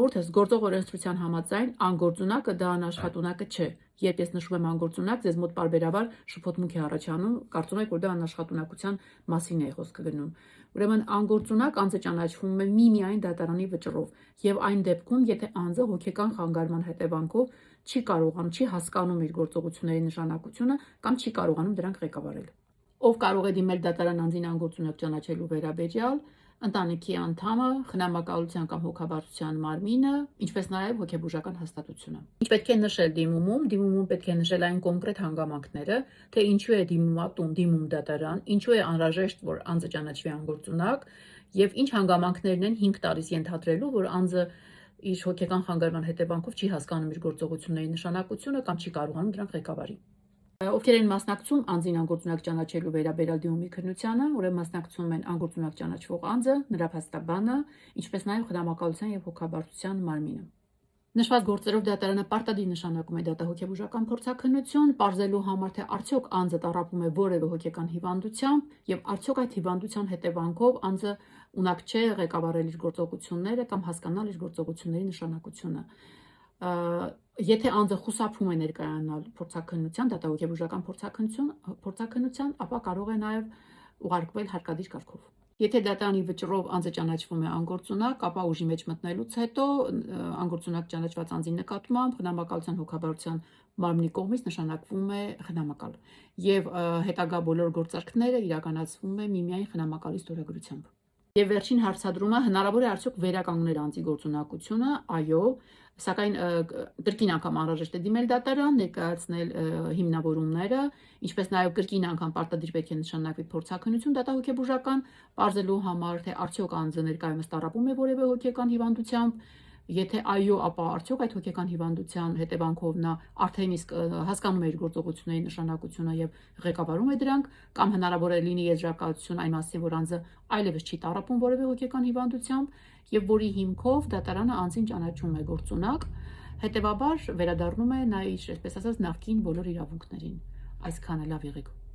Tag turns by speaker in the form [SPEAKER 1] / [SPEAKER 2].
[SPEAKER 1] Խորհուրդս գործող օրենսդրության համաձայն անգործունակը դա անաշխատունակը չէ։ Երբ ես նշում եմ անգործունակ, ձեզ մոտ պարբերաբար շփոթմունք է առաջանում, կարծում եք, որ դա անաշխատունակության մասին է խոսքը գնում։ Ուրեմն անգործունակ անձը ճանաչվում է միմիայն դատարանի վճռով եւ այն դեպքում, եթե անձը հոգեկան խանգարման հետևանքով չի կարողանում, չի հասկանում իր գործողությունների նշանակությունը կամ չի կարողանում դրանք ղեկավարել։ Ով կարող է դիմել դատարան անձին անգործունակ ճանաչելու վերաբերյալ, ընտանիքի անդամը, խնամակալության կամ հոգաբարձության մարմինը, ինչպես նաև հոգեբուժական հաստատությունը։ Ինչ պետք է նշել դիմումում պետք է նշել այն կոնկրետ հանգամանքները, թե ինչու է դիմումատուն, դիմում դատարան, ինչու է անհրաժեշտ, որ անձը ճանաչվի անգործունակ եւ ինչ հանգամանքներն են հիմք տալիս ենթադրելու, որ անձը իր հոգեկան խանգարման հետևանքով չի հասկանում իր գործողությունների նշանակությունը կամ չի կարողանում դրանք ղեկավարի։ Ովքեր են մասնակցում անձին անգործունակ ճանաչելու վերաբերյալ դիմումի քննությանը, ուրեմն մասնակցում են անգործունակ ճանաչվող անձը, նրա փաստաբանը, ինչպես նաև խնամակալության եւ հոգաբարձության մարմինը։ Նշված գործերով դատարանը պարտադիր նշանակում է դատահոգեբուժական փորձաքննություն, պարզելու համար, թե արդյոք անձը տառապում է որևէ հոգեկան հիվանդությամբ եւ արդյոք այդ հիվանդության հետևանքով անձը ունակ չէ ղեկավարել իր գործողությունները կամ հասկանալ իր գործողությունների նշանակությունը։ Եթե անձը խուսափում է ներկայանալ փորձաքննության, դատահոգեբուժական փորձաքննության, ապա կարող է նաև ուղարկվել հարկադիր կարգով։ Եթե դատարանի վճռով անձը ճանաչվում է անգործունակ, ապա ուժի մեջ մտնելուց հետո անգործունակ ճանաչված անձի նկատմամբ խնամակալության հոգաբարձության մարմնի կողմից նշանակվում է խնամակալ եւ հետագա բոլոր գործարքները իրականացվում է միմիայն խնամակալի ստորագրությամբ։ Եվ վերջին հարցադրումը հնարավոր է արդյոք վերականգնել անձի գործունակությունը, այո, սակայն կրկին անգամ անհրաժեշտ է դիմել դատարան, ներկայացնել հիմնավորումները, ինչպես նաև կրկին անգամ պարտադիր պետք է նշանակվի փորձաքննություն դատահոգեբուժական, պարզելու համար, թե արդյոք անձը ներկայումս տառապում է որևէ հոգեկան հիվանդությամբ, եթե այո, ապա արդյոք այդ հոգեկան հիվանդության հետևանքով նա արդեն իսկ հասկանում է իր գործողությունների նշանակությունը եւ ղեկավարում է դրանք, կամ հնարավոր է լինի եզրակացություն այն մասին, որ անձը այլևս չի տառապում որևէ հոգեկան հիվանդությամբ եւ որի հիմքով դատարանը անձին ճանաչում է գործունակ, հետեւաբար վերադառնում է նա իր, այսպես ասած, նախկին բոլոր իրավունքներին։ Այսքանը լավ եղեք։